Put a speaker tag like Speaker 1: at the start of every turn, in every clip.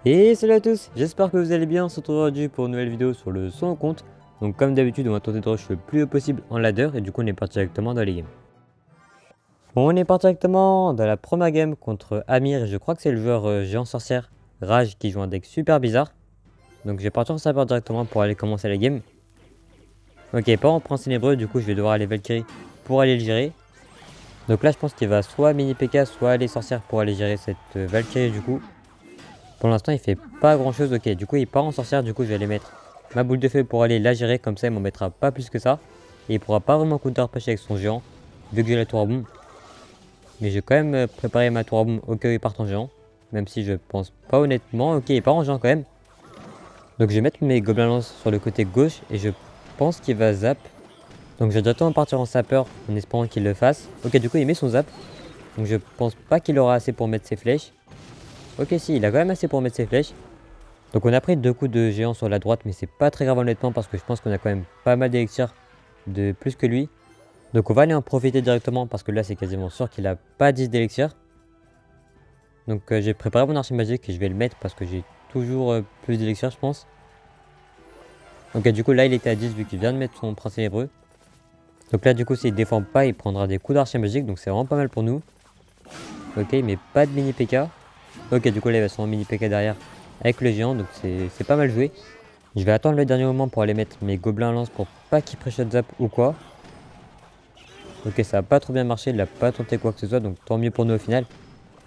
Speaker 1: Et salut à tous, j'espère que vous allez bien. On se retrouve aujourd'hui pour une nouvelle vidéo sur le son compte. Donc comme d'habitude on va tenter de rush le plus haut possible en ladder et du coup on est parti directement dans les games. Bon, on est parti directement dans la première game contre Amir et je crois que c'est le joueur géant sorcière Rage qui joue un deck super bizarre. Donc je vais partir en serveur directement pour aller commencer la game. Ok, pas en prince ténébreux, du coup je vais devoir aller Valkyrie pour aller le gérer. Donc là je pense qu'il va soit mini PK soit aller sorcière pour aller gérer cette Valkyrie du coup. Pour l'instant, il fait pas grand chose. Ok, du coup, il part en sorcière. Du coup, je vais aller mettre ma boule de feu pour aller la gérer. Comme ça, il m'en mettra pas plus que ça. Et il pourra pas vraiment counter push avec son géant, vu que j'ai la tour à boom. Mais j'ai quand même préparé ma tour à boom au cas où il parte en géant. Même si je pense pas honnêtement. Ok, il part en géant quand même. Donc, je vais mettre mes gobelins lance sur le côté gauche. Et je pense qu'il va zap. Donc, je vais directement partir en sapeur en espérant qu'il le fasse. Ok, du coup, il met son zap. Donc, je pense pas qu'il aura assez pour mettre ses flèches. Ok, si, il a quand même assez pour mettre ses flèches. Donc on a pris 2 coups de géant sur la droite, mais c'est pas très grave honnêtement parce que je pense qu'on a quand même pas mal d'élixir de plus que lui. Donc on va aller en profiter directement parce que là c'est quasiment sûr qu'il a pas 10 d'élixir. Donc j'ai préparé mon archi magique et je vais le mettre parce que j'ai toujours plus d'élixir je pense. Donc du coup là il était à 10 vu qu'il vient de mettre son prince ténébreux. Donc là du coup s'il défend pas il prendra des coups d'archi magique donc c'est vraiment pas mal pour nous. Ok, mais pas de mini PK. Ok, du coup là il va sûrement mini PK derrière avec le géant donc c'est pas mal joué. Je vais attendre le dernier moment pour aller mettre mes gobelins lance pour pas qu'ils pré-shot zap ou quoi. Ok, ça a pas trop bien marché, il a pas tenté quoi que ce soit, donc tant mieux pour nous au final.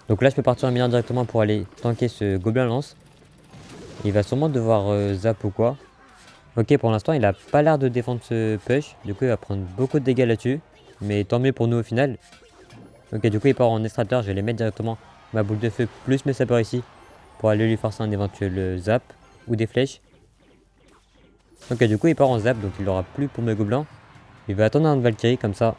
Speaker 1: Donc là, je peux partir en mineur directement pour aller tanker ce gobelin lance. Il va sûrement devoir zap ou quoi. Ok, pour l'instant, il a pas l'air de défendre ce push, du coup, il va prendre beaucoup de dégâts là-dessus. Mais tant mieux pour nous au final. Ok, du coup, il part en extracteur, je vais les mettre directement ma boule de feu plus mes sapeurs ici pour aller lui forcer un éventuel zap ou des flèches. Ok, du coup, il part en zap, donc il n'aura plus pour mes gobelins. Il va attendre un Valkyrie comme ça.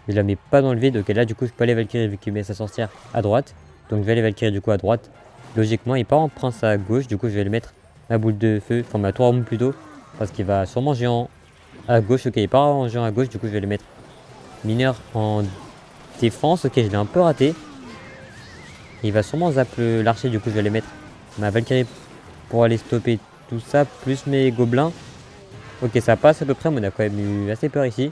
Speaker 1: Il la met pas dans le vide. Ok, là du coup je peux aller Valkyrie vu qu'il met sa sorcière à droite. Donc je vais aller Valkyrie du coup à droite. Logiquement, il part en prince à gauche. Du coup, je vais le mettre ma boule de feu, enfin ma tour à boum plutôt. Parce qu'il va sûrement géant à gauche. Ok, il part en géant à gauche. Du coup, je vais le mettre mineur en défense. Ok, je l'ai un peu raté. Il va sûrement zap l'archer. Du coup, je vais aller mettre ma Valkyrie pour aller stopper tout ça. Plus mes gobelins. Ok, ça passe à peu près, mais on a quand même eu assez peur ici.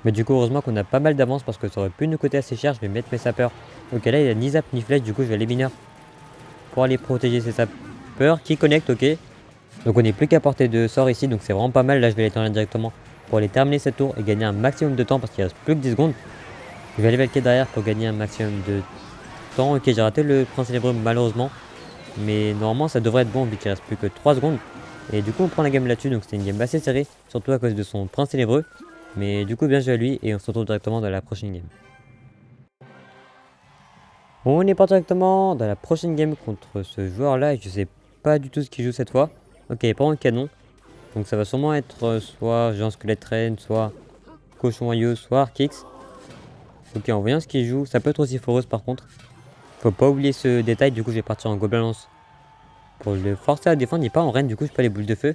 Speaker 1: Mais du coup, heureusement qu'on a pas mal d'avance parce que ça aurait pu nous coûter assez cher. Je vais mettre mes sapeurs. Ok, là, il a ni zap ni flèche. Du coup, je vais les mineurs pour aller protéger ces sapeurs qui connectent. Ok. Donc, on n'est plus qu'à portée de sort ici. Donc, c'est vraiment pas mal. Là, je vais les tourner directement pour aller terminer cette tour et gagner un maximum de temps parce qu'il reste plus que 10 secondes. Je vais aller valquer derrière pour gagner un maximum de temps. Ok, j'ai raté le prince ténébreux malheureusement. Mais normalement, ça devrait être bon vu qu'il reste plus que 3 secondes. Et du coup, on prend la game là-dessus. Donc, c'était une game assez serrée. Surtout à cause de son prince ténébreux. Mais du coup, bien joué à lui et on se retrouve directement dans la prochaine game. Bon, on est parti directement dans la prochaine game contre ce joueur-là et je sais pas du tout ce qu'il joue cette fois. Ok, il prend un canon. Donc ça va sûrement être soit Géant Squelette Reine, soit Cochon Ayo, soit Arkix. Ok, en voyant ce qu'il joue, ça peut être aussi Foreuse par contre. Faut pas oublier ce détail, du coup je vais partir en Gobelin Lance. Pour le forcer à défendre, il n'est pas en Reine, du coup je peux les boules de feu.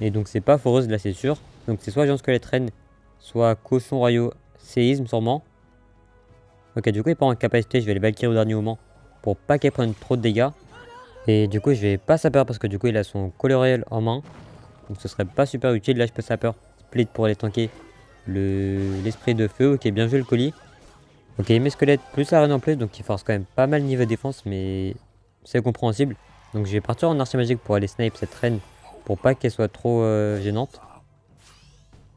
Speaker 1: Et donc c'est pas Foreuse là c'est sûr. Donc c'est soit Géant Squelette Reine, soit Cochon Royaux, Séisme sûrement. Ok, du coup, il part en capacité, je vais les Valkyrie au dernier moment pour pas qu'elle prenne trop de dégâts. Et du coup, je vais pas sapeur parce que du coup, il a son coloriel en main. Donc ce serait pas super utile. Là, je peux sapeur split pour aller tanker l'esprit de feu. Ok, bien joué le colis. Ok, il met squelette plus la reine en plus, donc il force quand même pas mal niveau défense, mais c'est compréhensible. Donc je vais partir en archer magique pour aller snipe cette reine pour pas qu'elle soit trop gênante.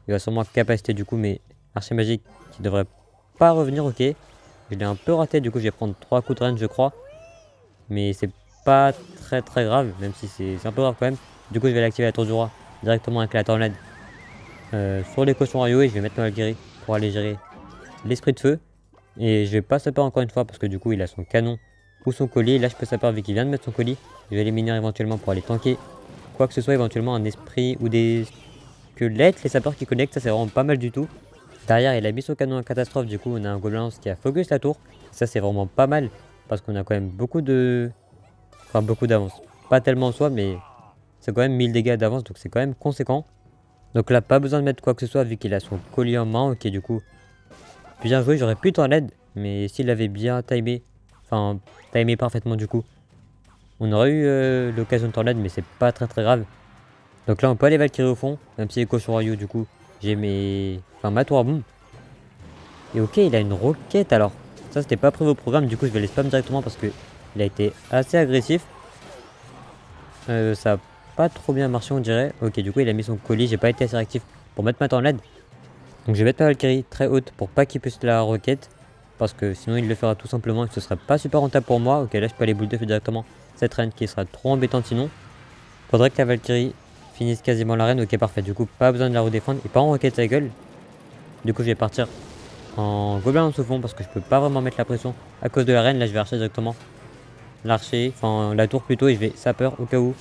Speaker 1: Il va sûrement capacité du coup, mais archer magique qui devrait pas revenir. Ok. Je l'ai un peu raté, du coup je vais prendre 3 coups de reine je crois. Mais c'est pas très grave, même si c'est un peu grave quand même. Du coup je vais l'activer la tour du roi directement avec la tornade sur les cochons royaux et je vais mettre ma Valkyrie pour aller gérer l'esprit de feu. Et je vais pas sapeur encore une fois parce que du coup il a son canon ou son colis. Là je peux sapeur vu qu'il vient de mettre son colis. Je vais les mineurs éventuellement pour aller tanker quoi que ce soit, éventuellement un esprit ou des squelettes. Les sapeurs qui connectent, ça c'est vraiment pas mal du tout. Derrière, il a mis son canon en catastrophe, du coup on a un gobelin lance qui a focus la tour. Ça c'est vraiment pas mal, parce qu'on a quand même beaucoup de... Enfin beaucoup d'avance. Pas tellement en soi, mais c'est quand même 1000 dégâts d'avance, donc c'est quand même conséquent. Donc là, pas besoin de mettre quoi que ce soit, vu qu'il a son collier en main. Ok, du coup, bien joué, j'aurais pu t'en aide, mais s'il avait bien timé, enfin timé parfaitement du coup, On aurait eu l'occasion de tornade, mais c'est pas très grave. Donc là, on peut aller Valkyrie au fond, même si les cochons royaux, du coup, j'ai ma tour à bombe. Et ok, il a une roquette alors. Ça, c'était pas prévu au programme, du coup, je vais les spam directement parce que il a été assez agressif. Ça a pas trop bien marché, on dirait. Ok, du coup, il a mis son colis, j'ai pas été assez réactif pour mettre ma tornade. Donc je vais mettre ma Valkyrie très haute pour pas qu'il puisse la roquette. Parce que sinon il le fera tout simplement et ce serait pas super rentable pour moi. Ok, là je peux aller boule de feu directement cette reine qui sera trop embêtante sinon. Faudrait que la Valkyrie finisse quasiment la reine. Ok, parfait. Du coup, pas besoin de la redéfendre et pas en roquette sa gueule. Du coup, je vais partir en gobelin en fond parce que je peux pas vraiment mettre la pression à cause de la reine. Là, je vais archer directement l'archer, enfin la tour plutôt, et je vais sapeur au cas où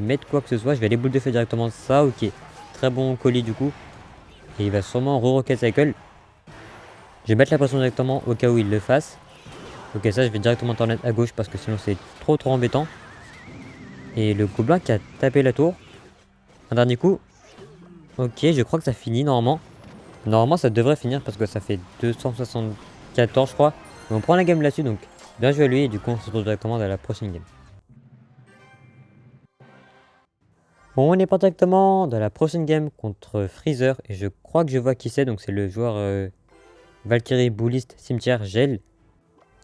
Speaker 1: mettre quoi que ce soit. Je vais aller boule de feu directement. Ça, ok. Très bon colis du coup. Et il va sûrement re-rocket cycle. Je vais mettre la pression directement au cas où il le fasse. Ok, ça je vais directement tourner à gauche parce que sinon c'est trop embêtant. Et le gobelin qui a tapé la tour. Un dernier coup. Ok, je crois que ça finit normalement. Normalement ça devrait finir parce que ça fait 274 je crois. Mais on prend la game là-dessus donc bien joué à lui et du coup on se retrouve directement dans la prochaine game. Bon, on est pas directement dans la prochaine game contre Freezer et je crois que je vois qui c'est, donc c'est le joueur Valkyrie Bouliste Cimetière Gel.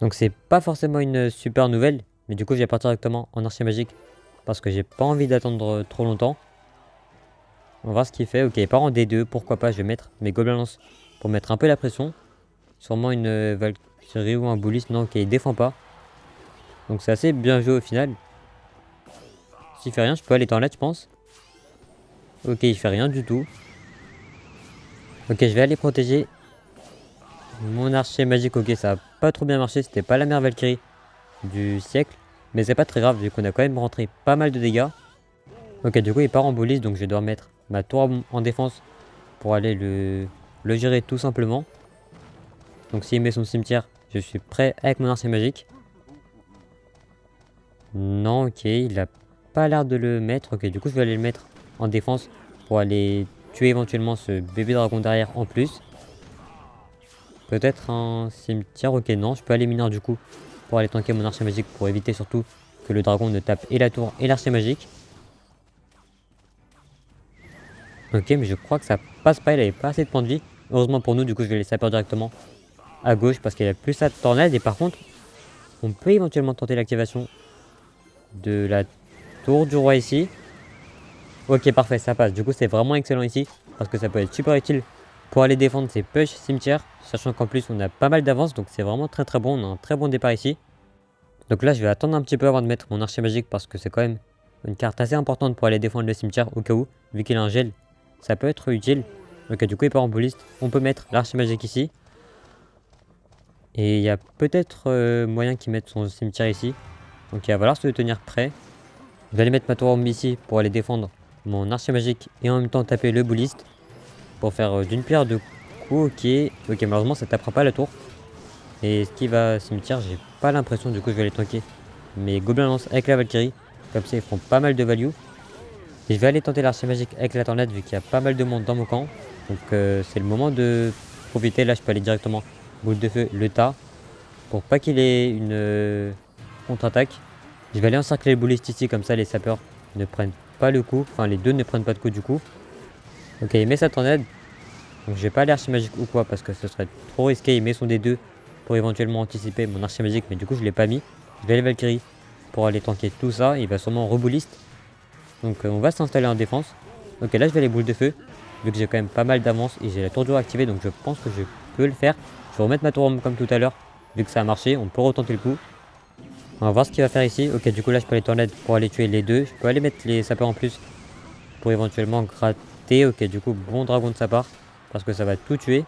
Speaker 1: Donc c'est pas forcément une super nouvelle, mais du coup je vais partir directement en archer magique parce que j'ai pas envie d'attendre trop longtemps. On va voir ce qu'il fait. Ok, il part en D2, pourquoi pas, je vais mettre mes gobelins lance pour mettre un peu la pression. Sûrement une Valkyrie ou un Bouliste, non, ok, il défend pas. Donc c'est assez bien joué au final. S'il fait rien, je peux aller tornade je pense. Ok, il fait rien du tout. Ok, je vais aller protéger mon archer magique. Ok, ça a pas trop bien marché, c'était pas la meilleure Valkyrie du siècle. Mais c'est pas très grave, vu qu'on a quand même rentré pas mal de dégâts. Ok, du coup il part en bouliste, donc je vais devoir mettre ma tour en défense pour aller le gérer tout simplement. Donc s'il met son cimetière, je suis prêt avec mon archer magique. Non, ok, il a pas l'air de le mettre. Ok, du coup je vais aller le mettre en défense pour aller tuer éventuellement ce bébé dragon derrière en plus. Peut-être un cimetière, ok non, je peux aller mineur du coup pour aller tanker mon archer magique pour éviter surtout que le dragon ne tape et la tour et l'archer magique. Ok, mais je crois que ça passe pas, il avait pas assez de points de vie. Heureusement pour nous, du coup je vais les sapeurs directement à gauche parce qu'il a plus sa tornade. Et par contre, on peut éventuellement tenter l'activation de la tour du roi ici. Ok, parfait, ça passe. Du coup c'est vraiment excellent ici parce que ça peut être super utile pour aller défendre ces push cimetières. Sachant qu'en plus on a pas mal d'avance, donc c'est vraiment très bon. On a un très bon départ ici. Donc là je vais attendre un petit peu avant de mettre mon archer magique parce que c'est quand même une carte assez importante pour aller défendre le cimetière au cas où. Vu qu'il a un gel, ça peut être utile. Ok, du coup il part en bouliste. On peut mettre l'archer magique ici. Et il y a peut-être moyen qu'il mette son cimetière ici. Donc il va falloir se tenir prêt. Je vais aller mettre ma tour ici pour aller défendre mon archer magique et en même temps taper le bouliste. Pour faire d'une pierre deux coups. Ok, malheureusement ça tapera pas la tour. Et ce qui va cimetière, j'ai pas l'impression, du coup je vais aller tanker mes gobelins lance avec la Valkyrie. Comme ça ils feront pas mal de value. Et je vais aller tenter l'archer magique avec la tornade vu qu'il y a pas mal de monde dans mon camp. Donc c'est le moment de profiter. Là je peux aller directement boule de feu, le tas. Pour pas qu'il ait une contre-attaque. Je vais aller encercler les boulistes ici, comme ça les sapeurs ne prennent pas le coup. Enfin les deux ne prennent pas de coup du coup. Ok, il met sa tornade. Donc je vais pas aller archer magique ou quoi parce que ce serait trop risqué. Il met son D2 pour éventuellement anticiper mon archer magique, mais du coup je l'ai pas mis. Je vais aller Valkyrie pour aller tanker tout ça. Il va sûrement rebouliste. Donc on va s'installer en défense. Ok, là je vais aller boule de feu. Vu que j'ai quand même pas mal d'avance et j'ai la tour du roi activée, donc je pense que je peux le faire. Je vais remettre ma tour comme tout à l'heure. Vu que ça a marché, on peut retenter le coup. On va voir ce qu'il va faire ici. Ok, du coup là je peux aller tornade pour aller tuer les deux. Je peux aller mettre les sapeurs en plus pour éventuellement gratter. Ok, du coup bon dragon de sa part parce que ça va tout tuer.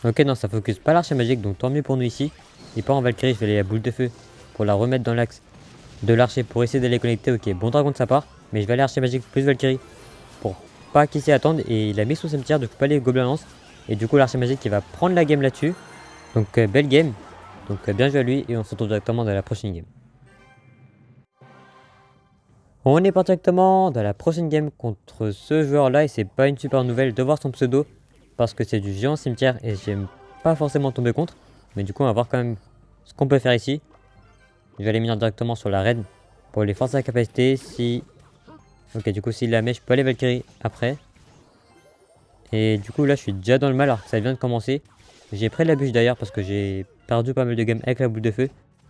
Speaker 1: Ok, non, ça focus pas l'archer magique, donc tant mieux pour nous ici. Et pas en Valkyrie, je vais aller à boule de feu pour la remettre dans l'axe de l'archer pour essayer d'aller connecter. Ok, bon dragon de sa part, mais je vais aller archer magique plus Valkyrie pour pas qu'il s'y attende. Et il a mis son cimetière, donc je peux aller gobelin lance. Et du coup l'archer magique qui va prendre la game là-dessus. Donc belle game. Donc bien joué à lui et on se retrouve directement dans la prochaine game. On est parti directement dans la prochaine game contre ce joueur là et c'est pas une super nouvelle de voir son pseudo parce que c'est du géant cimetière et j'aime pas forcément tomber contre, mais du coup on va voir quand même ce qu'on peut faire ici. je vais aller venir directement sur l'arène pour les forcer à capacité. Si... Ok, du coup, s'il la met, je peux aller Valkyrie après. Et du coup, là, je suis déjà dans le mal alors que ça vient de commencer. J'ai pris la bûche d'ailleurs parce que j'ai perdu pas mal de games avec la boule de feu.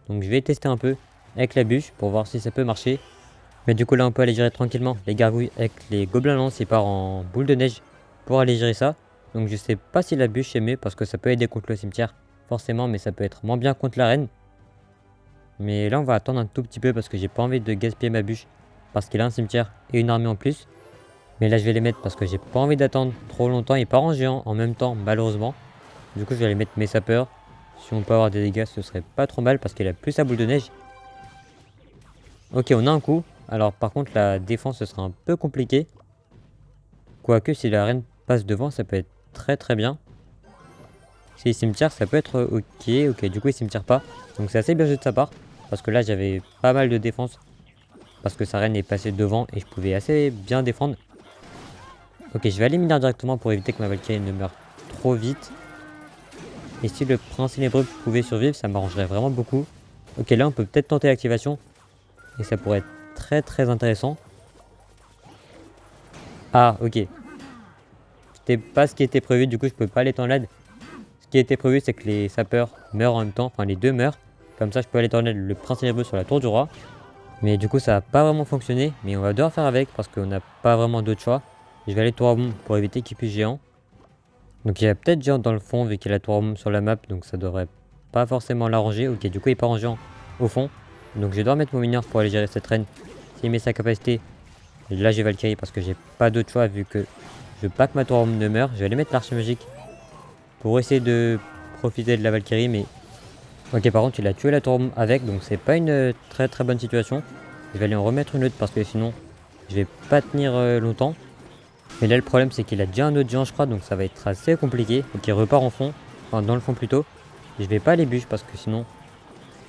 Speaker 1: Donc, je vais tester un peu avec la bûche pour voir si ça peut marcher. Mais du coup, là, on peut aller gérer tranquillement les gargouilles avec les gobelins lance. Il part en boule de neige pour aller gérer ça. Donc, je sais pas si la bûche est mieux parce que ça peut aider contre le cimetière, forcément, mais ça peut être moins bien contre l'arène. Mais là, on va attendre un tout petit peu parce que j'ai pas envie de gaspiller ma bûche parce qu'il a un cimetière et une armée en plus. Mais là, je vais les mettre parce que j'ai pas envie d'attendre trop longtemps. Il part en géant en même temps, malheureusement. Du coup, je vais aller mettre mes sapeurs. Si on peut avoir des dégâts, ce serait pas trop mal parce qu'il a plus sa boule de neige. Ok, on a un coup. Alors, par contre, la défense, ce sera un peu compliqué. Quoique, si la reine passe devant, ça peut être très très bien. Si il cimetière, ça peut être ok. Ok, du coup, il cimetière pas. Donc, c'est assez bien joué de sa part. Parce que là, j'avais pas mal de défense. Parce que sa reine est passée devant et je pouvais assez bien défendre. Ok, je vais aller mineur directement pour éviter que ma Valkyrie ne meure trop vite. Et si le prince ténébreux pouvait survivre, ça m'arrangerait vraiment beaucoup. Ok, là, on peut peut-être tenter l'activation. Et ça pourrait être très très intéressant. Ah, ok. C'était pas ce qui était prévu, du coup, je peux pas aller en l'aide. Ce qui était prévu, c'est que les sapeurs meurent en même temps. Enfin, les deux meurent. Comme ça, je peux aller en l'aide le prince ténébreux sur la tour du roi. Mais du coup, ça n'a pas vraiment fonctionné. Mais on va devoir faire avec parce qu'on n'a pas vraiment d'autre choix. Je vais aller tour à bombe pour éviter qu'il puisse géant. Donc il y a peut-être géant dans le fond vu qu'il y a la tour à bombe sur la map. Donc ça devrait pas forcément l'arranger. Ok, du coup, il part en géant au fond. Donc je dois mettre mon mineur pour aller gérer cette reine. S'il met sa capacité, là j'ai Valkyrie parce que j'ai pas d'autre choix vu que je veux pas que ma tour à bombe ne meure. Je vais aller mettre l'archer magique pour essayer de profiter de la Valkyrie. Mais ok, par contre, il a tué la tour à bombe avec. Donc c'est pas une très très bonne situation. Je vais aller en remettre une autre parce que sinon je vais pas tenir longtemps. Mais là le problème c'est qu'il a déjà un autre géant je crois, donc ça va être assez compliqué. Donc il repart en fond, enfin dans le fond plutôt. Et je vais pas aller bûche parce que sinon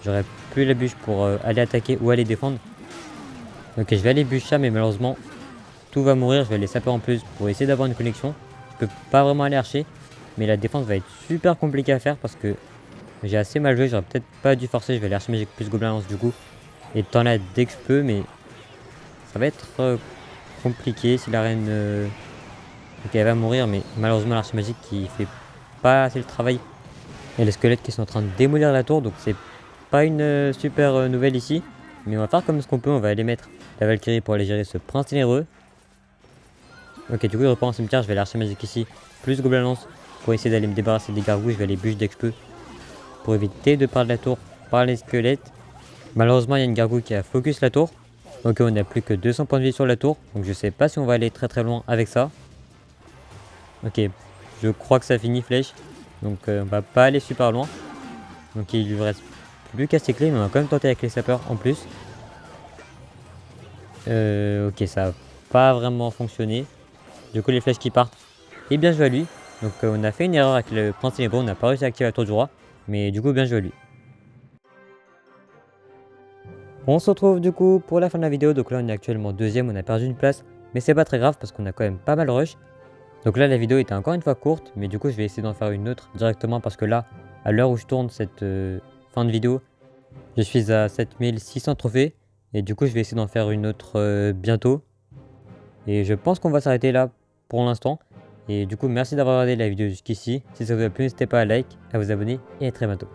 Speaker 1: j'aurais plus la bûche pour aller attaquer ou aller défendre. Ok, je vais aller bûche ça mais malheureusement tout va mourir. Je vais les saper en plus pour essayer d'avoir une connexion. Je peux pas vraiment aller archer, mais la défense va être super compliquée à faire parce que j'ai assez mal joué. J'aurais peut-être pas dû forcer. Je vais aller archer magique plus gobelin lance du coup et de temps là dès que je peux, mais ça va être compliqué si la reine ok, elle va mourir, mais malheureusement l'archer magique qui fait pas assez le travail. Et les squelettes qui sont en train de démolir la tour, donc c'est pas une super nouvelle ici. Mais on va faire comme ce qu'on peut, on va aller mettre la Valkyrie pour aller gérer ce prince ténébreux. Ok, du coup il reprend en cimetière, je vais l'archer magique ici, plus gobelin lance, pour essayer d'aller me débarrasser des gargouilles. Je vais aller bûche dès que je peux, pour éviter de perdre la tour par les squelettes. Malheureusement il y a une gargouille qui a focus la tour. Ok, on n'a plus que 200 points de vie sur la tour, donc je sais pas si on va aller très très loin avec ça. Ok, je crois que ça finit flèche. Donc on va pas aller super loin. Donc il lui reste plus qu'à ses clés, mais on va quand même tenter avec les sapeurs en plus. Ok, ça a pas vraiment fonctionné. Du coup les flèches qui partent, et bien joué à lui. Donc on a fait une erreur avec le prince ténébreux, on n'a pas réussi à activer la tour du roi. Mais du coup bien joué à lui. On se retrouve du coup pour la fin de la vidéo. Donc là on est actuellement deuxième, on a perdu une place. Mais c'est pas très grave parce qu'on a quand même pas mal rush. Donc là la vidéo était encore une fois courte, mais du coup je vais essayer d'en faire une autre directement parce que là, à l'heure où je tourne cette fin de vidéo, je suis à 7600 trophées et du coup je vais essayer d'en faire une autre bientôt. Et je pense qu'on va s'arrêter là pour l'instant. Et du coup merci d'avoir regardé la vidéo jusqu'ici. Si ça vous a plu, n'hésitez pas à like, à vous abonner et à très bientôt.